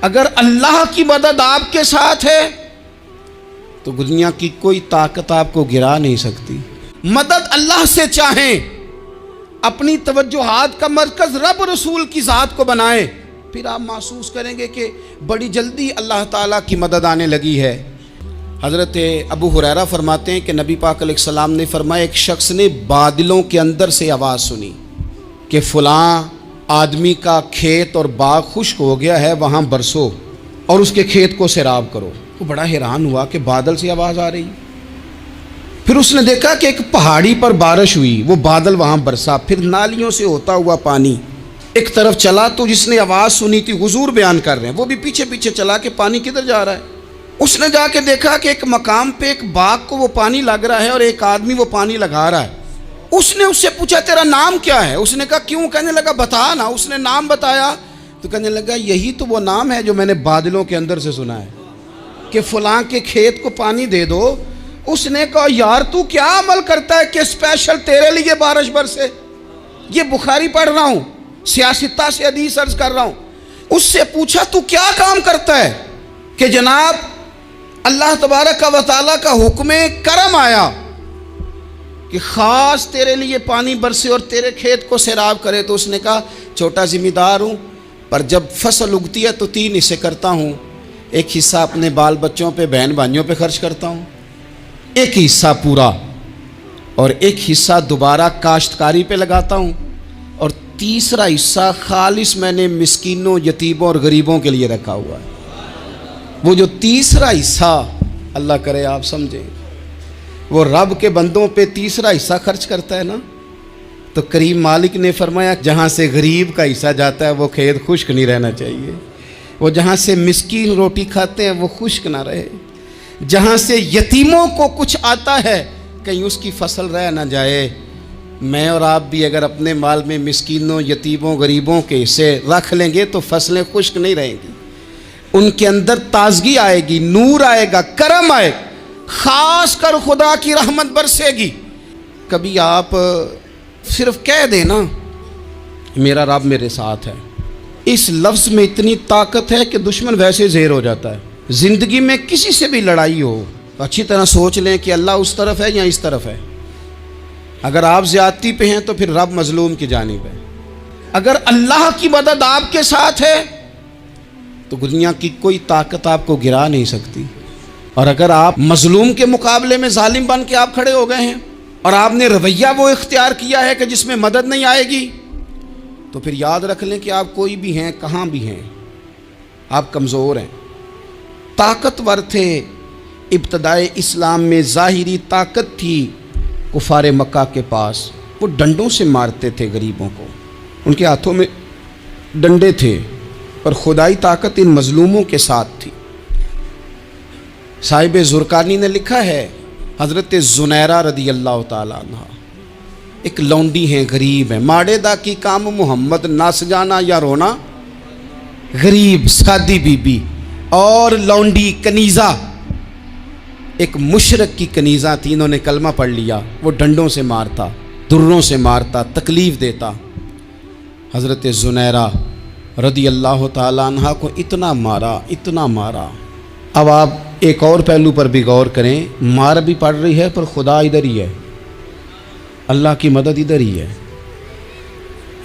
اگر اللہ کی مدد آپ کے ساتھ ہے تو دنیا کی کوئی طاقت آپ کو گرا نہیں سکتی۔ مدد اللہ سے چاہیں، اپنی توجہات کا مرکز رب رسول کی ذات کو بنائیں، پھر آپ محسوس کریں گے کہ بڑی جلدی اللہ تعالیٰ کی مدد آنے لگی ہے۔ حضرت ابو ہریرہ فرماتے ہیں کہ نبی پاک علیہ السلام نے فرمایا ایک شخص نے بادلوں کے اندر سے آواز سنی کہ فلاں آدمی کا کھیت اور باغ خشک ہو گیا ہے، وہاں برسو اور اس کے کھیت کو سیراب کرو۔ وہ بڑا حیران ہوا کہ بادل سے آواز آ رہی۔ پھر اس نے دیکھا کہ ایک پہاڑی پر بارش ہوئی، وہ بادل وہاں برسا، پھر نالیوں سے ہوتا ہوا پانی ایک طرف چلا۔ تو جس نے آواز سنی تھی، حضور بیان کر رہے ہیں، وہ بھی پیچھے پیچھے چلا کہ پانی کدھر جا رہا ہے۔ اس نے جا کے دیکھا کہ ایک مقام پہ ایک باغ کو وہ پانی لگ رہا ہے اور ایک آدمی وہ پانی لگا رہا ہے۔ اس نے اس سے پوچھا تیرا نام کیا ہے؟ اس نے کہا کیوں؟ کہنے لگا بتا نا۔ اس نے نام بتایا تو کہنے لگا یہی تو وہ نام ہے جو میں نے بادلوں کے اندر سے سنا ہے کہ فلاں کے کھیت کو پانی دے دو۔ اس نے کہا یار تو کیا عمل کرتا ہے کہ اسپیشل تیرے لیے بارش برسے؟ یہ بخاری پڑھ رہا ہوں، سیاستہ سے حدیث عرض کر رہا ہوں۔ اس سے پوچھا تو کیا کام کرتا ہے کہ جناب اللہ تبارک و تعالیٰ کا حکم کرم آیا کہ خاص تیرے لیے پانی برسے اور تیرے کھیت کو سیراب کرے؟ تو اس نے کہا چھوٹا ذمہ دار ہوں، پر جب فصل اگتی ہے تو 3 حصے کرتا ہوں۔ ایک حصہ اپنے بال بچوں پہ، بہن بھائیوں پہ خرچ کرتا ہوں، ایک حصہ پورا، اور ایک حصہ دوبارہ کاشتکاری پہ لگاتا ہوں، اور تیسرا حصہ خالص میں نے مسکینوں، یتیموں اور غریبوں کے لیے رکھا ہوا ہے۔ وہ جو تیسرا حصہ، اللہ کرے آپ سمجھیں، وہ رب کے بندوں پہ تیسرا حصہ خرچ کرتا ہے نا، تو کریم مالک نے فرمایا جہاں سے غریب کا حصہ جاتا ہے وہ کھیت خشک نہیں رہنا چاہیے، وہ جہاں سے مسکین روٹی کھاتے ہیں وہ خشک نہ رہے، جہاں سے یتیموں کو کچھ آتا ہے کہیں اس کی فصل رہ نہ جائے۔ میں اور آپ بھی اگر اپنے مال میں مسکینوں، یتیموں، غریبوں کے حصے رکھ لیں گے تو فصلیں خشک نہیں رہیں گی، ان کے اندر تازگی آئے گی، نور آئے گا، کرم آئے گا، خاص کر خدا کی رحمت برسے گی۔ کبھی آپ صرف کہہ دیں نا میرا رب میرے ساتھ ہے، اس لفظ میں اتنی طاقت ہے کہ دشمن ویسے زہر ہو جاتا ہے۔ زندگی میں کسی سے بھی لڑائی ہو تو اچھی طرح سوچ لیں کہ اللہ اس طرف ہے یا اس طرف ہے۔ اگر آپ زیادتی پہ ہیں تو پھر رب مظلوم کی جانب ہے۔ اگر اللہ کی مدد آپ کے ساتھ ہے تو دنیا کی کوئی طاقت آپ کو گرا نہیں سکتی، اور اگر آپ مظلوم کے مقابلے میں ظالم بن کے آپ کھڑے ہو گئے ہیں اور آپ نے رویہ وہ اختیار کیا ہے کہ جس میں مدد نہیں آئے گی، تو پھر یاد رکھ لیں کہ آپ کوئی بھی ہیں، کہاں بھی ہیں، آپ کمزور ہیں۔ طاقتور تھے ابتدائے اسلام میں، ظاہری طاقت تھی کفار مکہ کے پاس، وہ ڈنڈوں سے مارتے تھے غریبوں کو، ان کے ہاتھوں میں ڈنڈے تھے، اور خدائی طاقت ان مظلوموں کے ساتھ تھی۔ صاحب زرقانی نے لکھا ہے حضرت زنیرہ رضی اللہ تعالیٰ عنہ ایک لونڈی ہیں، غریب ہیں، ماڑے دا کی کام محمد نس جانا یا رونا، غریب سادی بی بی اور لونڈی کنیزہ، ایک مشرک کی کنیزہ تھی، انہوں نے کلمہ پڑھ لیا، وہ ڈنڈوں سے مارتا، دروں سے مارتا، تکلیف دیتا۔ حضرت زنیرہ رضی اللہ تعالیٰ عنہ کو اتنا مارا، اتنا مارا۔ اب آپ ایک اور پہلو پر بھی غور کریں، مار بھی پڑ رہی ہے پر خدا ادھر ہی ہے، اللہ کی مدد ادھر ہی ہے۔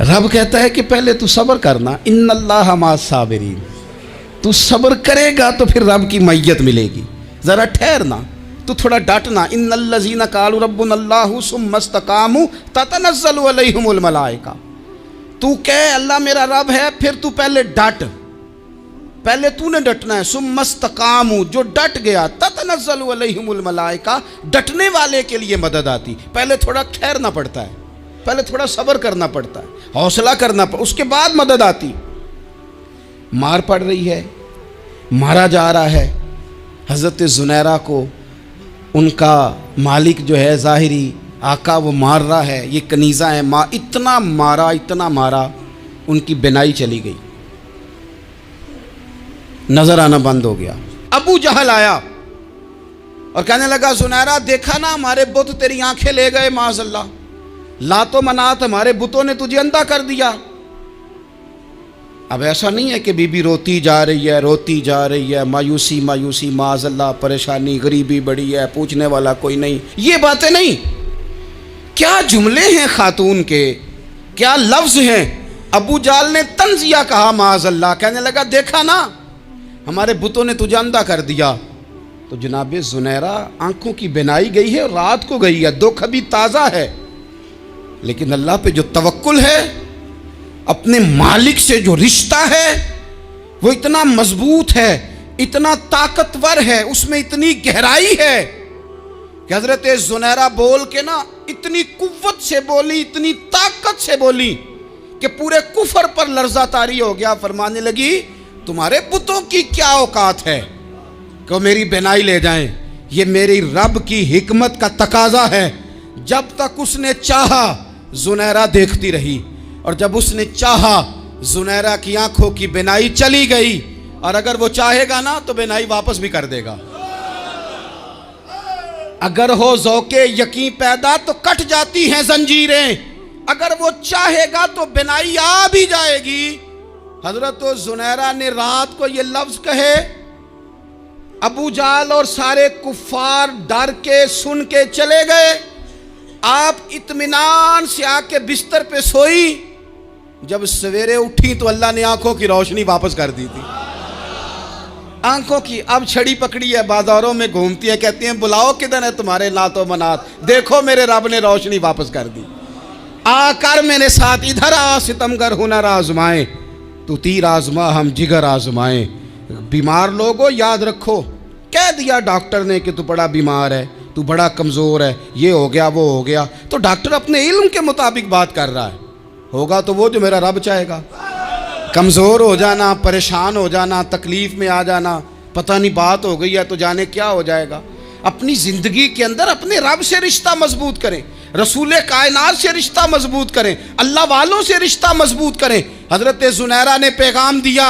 رب کہتا ہے کہ پہلے تو صبر کرنا، ان اللہ مع الصابرین، تو صبر کرے گا تو پھر رب کی معیت ملے گی، ذرا ٹھہرنا، تو تھوڑا ڈٹنا۔ ان الذین قالوا ربنا اللہ ثم استقاموا تتنزل علیہم الملائکہ، تو کہے اللہ میرا رب ہے، پھر تو پہلے ڈٹ، پہلے تو نے ڈٹنا ہے۔ ثم استقاموا، جو ڈٹ گیا، تتنزل علیہم الملائکہ، ڈٹنے والے کے لیے مدد آتی، پہلے تھوڑا ٹھہرنا پڑتا ہے، پہلے تھوڑا صبر کرنا پڑتا ہے، حوصلہ کرنا پڑتا، اس کے بعد مدد آتی۔ مار پڑ رہی ہے، مارا جا رہا ہے حضرت زنیرہ کو، ان کا مالک جو ہے ظاہری آقا وہ مار رہا ہے، یہ کنیزہ ہے، اتنا مارا، اتنا مارا، ان کی بینائی چلی گئی، نظر آنا بند ہو گیا۔ ابو جہل آیا اور کہنے لگا زنیرہ دیکھا نا ہمارے بت تیری آنکھیں لے گئے، معاذ اللہ، لات و منات ہمارے بتوں نے تجھے اندھا کر دیا۔ اب ایسا نہیں ہے کہ بیوی روتی جا رہی ہے مایوسی مایوسی معاذ اللہ، پریشانی، غریبی بڑی ہے، پوچھنے والا کوئی نہیں، یہ باتیں نہیں۔ کیا جملے ہیں خاتون کے، کیا لفظ ہیں۔ ابو جال نے طنزیہ کہا معاذ اللہ، کہنے لگا دیکھا نا ہمارے بتوں نے تجھے اندھا کر دیا۔ تو جناب زنیرہ آنکھوں کی بینائی گئی ہے، رات کو گئی ہے، دکھ ابھی تازہ ہے، لیکن اللہ پہ جو توکل ہے، اپنے مالک سے جو رشتہ ہے وہ اتنا مضبوط ہے، اتنا طاقتور ہے، اس میں اتنی گہرائی ہے کہ حضرت زنیرہ بول کے نا اتنی قوت سے بولی، اتنی طاقت سے بولی کہ پورے کفر پر لرزہ طاری ہو گیا۔ فرمانے لگی تمہارے بتوں کی کیا اوقات ہے کہ وہ میری بینائی لے جائیں، یہ میری رب کی حکمت کا تقاضا ہے۔ جب تک اس نے چاہا زنیرہ دیکھتی رہی، اور جب اس نے چاہا زنیرہ کی آنکھوں کی بینائی چلی گئی، اور اگر وہ چاہے گا نا تو بینائی واپس بھی کر دے گا۔ اگر ہو ذوق یقین پیدا تو کٹ جاتی ہیں زنجیریں، اگر وہ چاہے گا تو بینائی آ بھی جائے گی۔ حضرت زنیرہ نے رات کو یہ لفظ کہے، ابو جال اور سارے کفار ڈر کے سن کے چلے گئے، آپ اطمینان سے آ کے بستر پہ سوئی۔ جب سویرے اٹھی تو اللہ نے آنکھوں کی روشنی واپس کر دی تھی۔ آنکھوں کی اب چھڑی پکڑی ہے، بازاروں میں گھومتی ہے، کہتی ہیں بلاؤ کدھر ہے تمہارے نات و منات، دیکھو میرے رب نے روشنی واپس کر دی۔ آ کر میرے ساتھ ادھر آ، ستمگر ہنر آزمائیں، تو تیر آزما ہم جگر آزمائیں۔ بیمار لوگوں یاد رکھو، کہہ دیا ڈاکٹر نے کہ تو بڑا بیمار ہے، تو بڑا کمزور ہے، یہ ہو گیا وہ ہو گیا، تو ڈاکٹر اپنے علم کے مطابق بات کر رہا ہے، ہوگا تو وہ جو میرا رب چاہے گا۔ کمزور ہو جانا، پریشان ہو جانا، تکلیف میں آ جانا، پتہ نہیں بات ہو گئی ہے تو جانے کیا ہو جائے گا۔ اپنی زندگی کے اندر اپنے رب سے رشتہ مضبوط کریں، رسول کائنات سے رشتہ مضبوط کریں، اللہ والوں سے رشتہ مضبوط کریں۔ حضرت زنیرہ نے پیغام دیا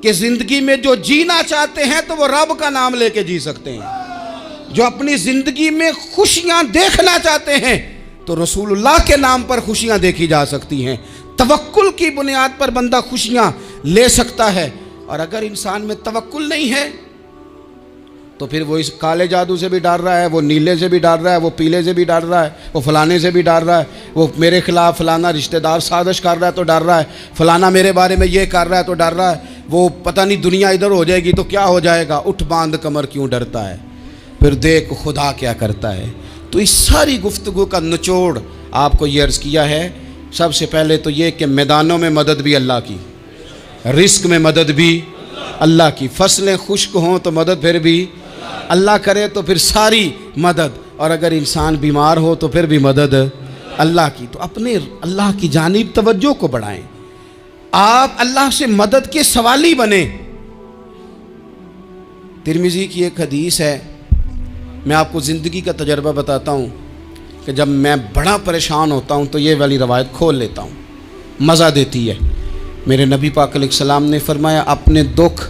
کہ زندگی میں جو جینا چاہتے ہیں تو وہ رب کا نام لے کے جی سکتے ہیں، جو اپنی زندگی میں خوشیاں دیکھنا چاہتے ہیں تو رسول اللہ کے نام پر خوشیاں دیکھی جا سکتی ہیں۔ توکل کی بنیاد پر بندہ خوشیاں لے سکتا ہے، اور اگر انسان میں توکل نہیں ہے تو پھر وہ اس کالے جادو سے بھی ڈر رہا ہے، وہ نیلے سے بھی ڈر رہا ہے، وہ پیلے سے بھی ڈر رہا ہے، وہ فلانے سے بھی ڈر رہا ہے، وہ میرے خلاف فلانا رشتہ دار سازش کر رہا ہے تو ڈر رہا ہے، فلانا میرے بارے میں یہ کر رہا ہے تو ڈر رہا ہے، وہ پتہ نہیں دنیا ادھر ہو جائے گی تو کیا ہو جائے گا، اٹھ باندھ کمر کیوں ڈرتا ہے، پھر دیکھ خدا کیا کرتا ہے۔ تو اس ساری گفتگو کا نچوڑ آپ کو یہ عرض کیا ہے، سب سے پہلے تو یہ کہ میدانوں میں مدد بھی اللہ کی، رزق میں مدد بھی اللہ کی، فصلیں خشک ہوں تو مدد پھر بھی اللہ کرے، تو پھر ساری مدد، اور اگر انسان بیمار ہو تو پھر بھی مدد اللہ کی۔ تو اپنے اللہ کی جانب توجہ کو بڑھائیں، آپ اللہ سے مدد کے سوالی بنیں۔ ترمذی کی ایک حدیث ہے، میں آپ کو زندگی کا تجربہ بتاتا ہوں کہ جب میں بڑا پریشان ہوتا ہوں تو یہ والی روایت کھول لیتا ہوں، مزہ دیتی ہے۔ میرے نبی پاک علیہ السلام نے فرمایا اپنے دکھ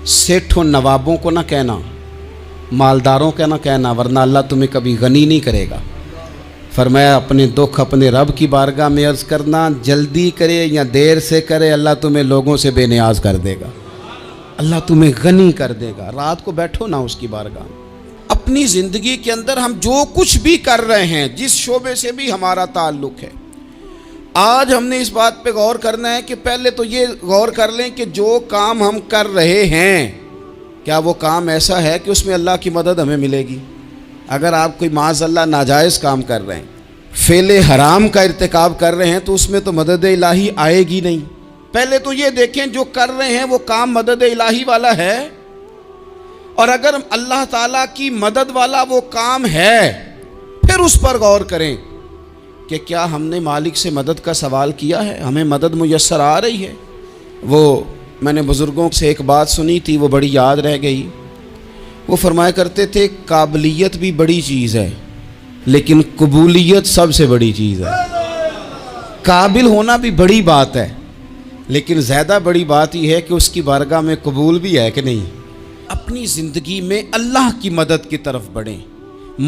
سیٹھوں نوابوں کو نہ کہنا، مالداروں کا نہ کہنا، ورنہ اللہ تمہیں کبھی غنی نہیں کرے گا۔ فرمایا اپنے دکھ اپنے رب کی بارگاہ میں عرض کرنا، جلدی کرے یا دیر سے کرے اللہ تمہیں لوگوں سے بے نیاز کر دے گا، اللہ تمہیں غنی کر دے گا۔ رات کو بیٹھو نا اس کی بارگاہ میں۔ اپنی زندگی کے اندر ہم جو کچھ بھی کر رہے ہیں، جس شعبے سے بھی ہمارا تعلق ہے، آج ہم نے اس بات پہ غور کرنا ہے کہ پہلے تو یہ غور کر لیں کہ جو کام ہم کر رہے ہیں کیا وہ کام ایسا ہے کہ اس میں اللہ کی مدد ہمیں ملے گی۔ اگر آپ کوئی معاذ اللہ ناجائز کام کر رہے ہیں، فعل حرام کا ارتکاب کر رہے ہیں، تو اس میں تو مدد الہی آئے گی نہیں۔ پہلے تو یہ دیکھیں جو کر رہے ہیں وہ کام مدد الہی والا ہے، اور اگر اللہ تعالیٰ کی مدد والا وہ کام ہے پھر اس پر غور کریں کہ کیا ہم نے مالک سے مدد کا سوال کیا ہے، ہمیں مدد میسر آ رہی ہے۔ وہ میں نے بزرگوں سے ایک بات سنی تھی، وہ بڑی یاد رہ گئی۔ وہ فرمایا کرتے تھے قابلیت بھی بڑی چیز ہے لیکن قبولیت سب سے بڑی چیز ہے۔ قابل ہونا بھی بڑی بات ہے لیکن زیادہ بڑی بات یہ ہے کہ اس کی بارگاہ میں قبول بھی ہے کہ نہیں۔ اپنی زندگی میں اللہ کی مدد کی طرف بڑھیں،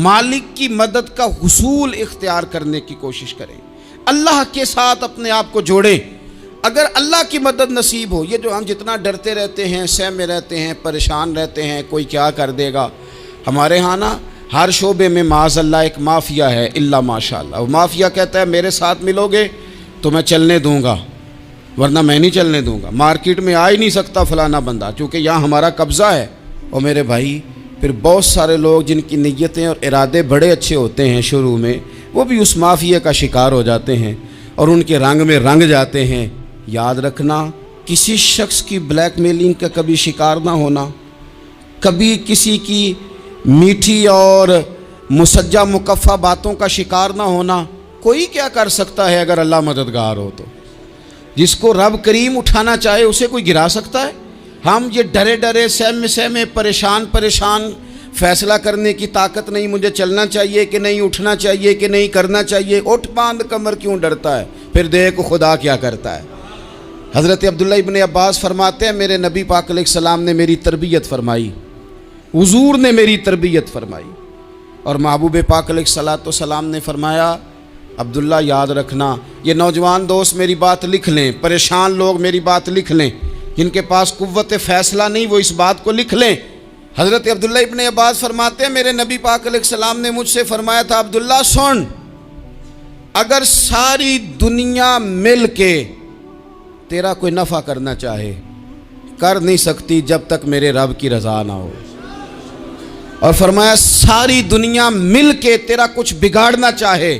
مالک کی مدد کا حصول اختیار کرنے کی کوشش کریں، اللہ کے ساتھ اپنے آپ کو جوڑیں۔ اگر اللہ کی مدد نصیب ہو، یہ جو ہم جتنا ڈرتے رہتے ہیں، سہمے رہتے ہیں، پریشان رہتے ہیں کوئی کیا کر دے گا، ہمارے ہاں نا ہر شعبے میں معاذ اللہ ایک مافیا ہے، الا ماشاء اللہ. وہ مافیا کہتا ہے میرے ساتھ ملو گے تو میں چلنے دوں گا، ورنہ میں نہیں چلنے دوں گا. مارکیٹ میں آ ہی نہیں سکتا فلانا بندہ، چونکہ یہاں ہمارا قبضہ ہے. اور میرے بھائی پھر بہت سارے لوگ جن کی نیتیں اور ارادے بڑے اچھے ہوتے ہیں شروع میں، وہ بھی اس مافیا کا شکار ہو جاتے ہیں اور ان کے رنگ میں رنگ جاتے ہیں. یاد رکھنا، کسی شخص کی بلیک میلنگ کا کبھی شکار نہ ہونا، کبھی کسی کی میٹھی اور مسجع مکفہ باتوں کا شکار نہ ہونا. کوئی کیا کر سکتا ہے اگر اللہ مددگار ہو تو؟ جس کو رب کریم اٹھانا چاہے اسے کوئی گرا سکتا ہے؟ ہم یہ ڈرے ڈرے سہمے پریشان فیصلہ کرنے کی طاقت نہیں، مجھے چلنا چاہیے کہ نہیں، اٹھنا چاہیے کہ نہیں، کرنا چاہیے. اٹھ باندھ کمر کیوں ڈرتا ہے؟ پھر دیکھ خدا کیا کرتا ہے. حضرت عبداللہ ابن عباس فرماتے ہیں میرے نبی پاک علیہ السلام نے میری تربیت فرمائی، حضور نے میری تربیت فرمائی. اور محبوب پاک علیہ السلام نے فرمایا عبداللہ یاد رکھنا، یہ نوجوان دوست میری بات لکھ لیں، پریشان لوگ میری بات لکھ لیں، جن کے پاس قوت فیصلہ نہیں وہ اس بات کو لکھ لیں. حضرت عبداللہ ابن عباس فرماتے ہیں میرے نبی پاک علیہ السلام نے مجھ سے فرمایا تھا عبداللہ سن، اگر ساری دنیا مل کے تیرا کوئی نفع کرنا چاہے کر نہیں سکتی جب تک میرے رب کی رضا نہ ہو. اور فرمایا ساری دنیا مل کے تیرا کچھ بگاڑنا چاہے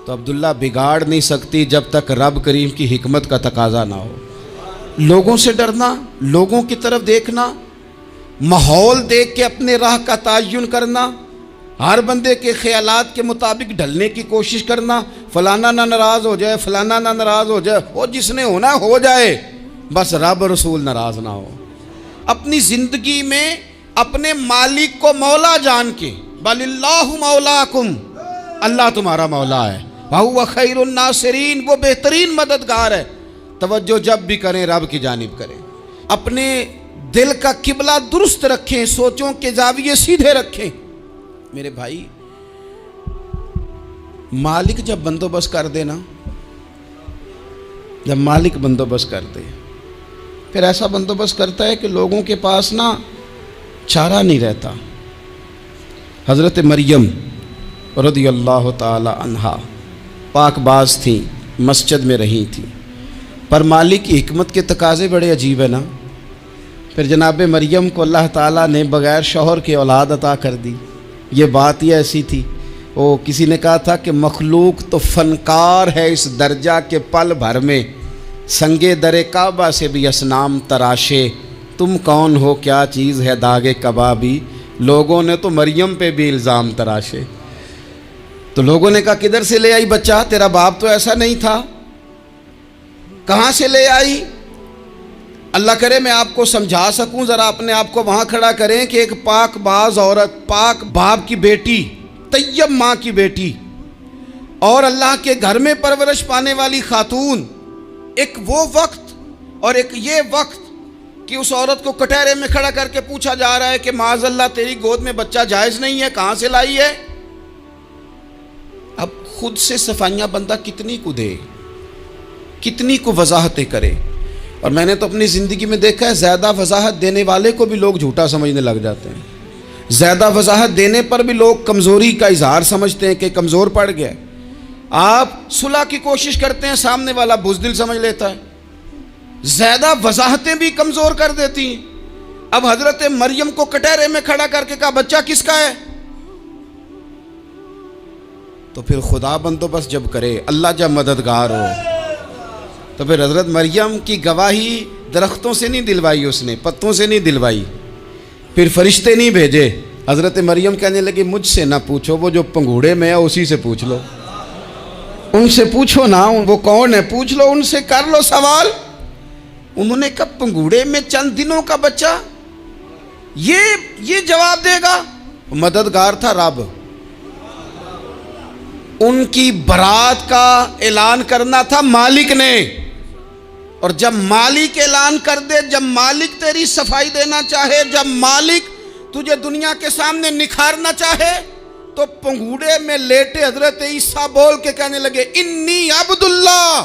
تو عبداللہ بگاڑ نہیں سکتی جب تک رب کریم کی حکمت کا تقاضا نہ ہو. لوگوں سے ڈرنا، لوگوں کی طرف دیکھنا، ماحول دیکھ کے اپنے راہ کا تعین کرنا، ہر بندے کے خیالات کے مطابق ڈھلنے کی کوشش کرنا، فلانا نہ ناراض ہو جائے، فلانا نہ ناراض ہو جائے، وہ جس نے ہونا ہو جائے، بس رب رسول ناراض نہ ہو. اپنی زندگی میں اپنے مالک کو مولا جان کے، بل اللہ مولاکم، اللہ تمہارا مولا ہے، وَهُوَ خَيْرُ النَّاصِرِينَ، وہ بہترین مددگار ہے. توجہ جب بھی کریں رب کی جانب کریں. اپنے دل کا قبلہ درست رکھیں، سوچوں کے زاویے سیدھے رکھیں. میرے بھائی مالک جب بندوبست کر دے نا، جب مالک بندوبست کر دے پھر ایسا بندوبست کرتا ہے کہ لوگوں کے پاس نا چارہ نہیں رہتا. حضرت مریم رضی اللہ تعالی عنہا پاک باز تھیں، مسجد میں رہی تھیں، پر مالک کی حکمت کے تقاضے بڑے عجیب ہیں نا. پھر جناب مریم کو اللہ تعالیٰ نے بغیر شوہر کے اولاد عطا کر دی. یہ بات ہی ایسی تھی، وہ کسی نے کہا تھا کہ مخلوق تو فنکار ہے اس درجہ کے پل بھر میں سنگے در کعبہ سے بھی اصنام تراشے، تم کون ہو کیا چیز ہے داغ کبابی. لوگوں نے تو مریم پہ بھی الزام تراشے. تو لوگوں نے کہا کدھر سے لے آئی بچہ، تیرا باپ تو ایسا نہیں تھا، کہاں سے لے آئی؟ اللہ کرے میں آپ کو سمجھا سکوں، ذرا اپنے آپ کو وہاں کھڑا کریں کہ ایک پاک باز عورت، پاک باپ کی بیٹی، طیب ماں کی بیٹی، اور اللہ کے گھر میں پرورش پانے والی خاتون، ایک وہ وقت اور ایک یہ وقت کہ اس عورت کو کٹہرے میں کھڑا کر کے پوچھا جا رہا ہے کہ معاذ اللہ تیری گود میں بچہ جائز نہیں ہے، کہاں سے لائی ہے؟ اب خود سے صفائیاں بندہ کتنی کو دے، کتنی کو وضاحتیں کرے. اور میں نے تو اپنی زندگی میں دیکھا ہے زیادہ وضاحت دینے والے کو بھی لوگ جھوٹا سمجھنے لگ جاتے ہیں. زیادہ وضاحت دینے پر بھی لوگ کمزوری کا اظہار سمجھتے ہیں کہ کمزور پڑ گیا. آپ صلح کی کوشش کرتے ہیں، سامنے والا بزدل سمجھ لیتا ہے. زیادہ وضاحتیں بھی کمزور کر دیتی ہیں. اب حضرت مریم کو کٹہرے میں کھڑا کر کے کہا بچہ کس کا ہے؟ تو پھر خدا بندوبست جب کرے، اللہ جب مددگار ہو، تو پھر حضرت مریم کی گواہی درختوں سے نہیں دلوائی، اس نے پتوں سے نہیں دلوائی، پھر فرشتے نہیں بھیجے. حضرت مریم کہنے لگی مجھ سے نہ پوچھو، وہ جو پنگوڑے میں ہے اسی سے پوچھ لو، ان سے پوچھو نا، وہ کون ہے پوچھ لو، ان سے کر لو سوال. انہوں نے کہا پنگوڑے میں چند دنوں کا بچہ، یہ جواب دے گا؟ مددگار تھا رب. ان کی برات کا اعلان کرنا تھا مالک نے، اور جب مالک اعلان کر دے، جب مالک تیری صفائی دینا چاہے، جب مالک تجھے دنیا کے سامنے نکھارنا چاہے، تو پنگوڑے میں لیٹے حضرت عیسیٰ بول کے کہنے لگے انی عبداللہ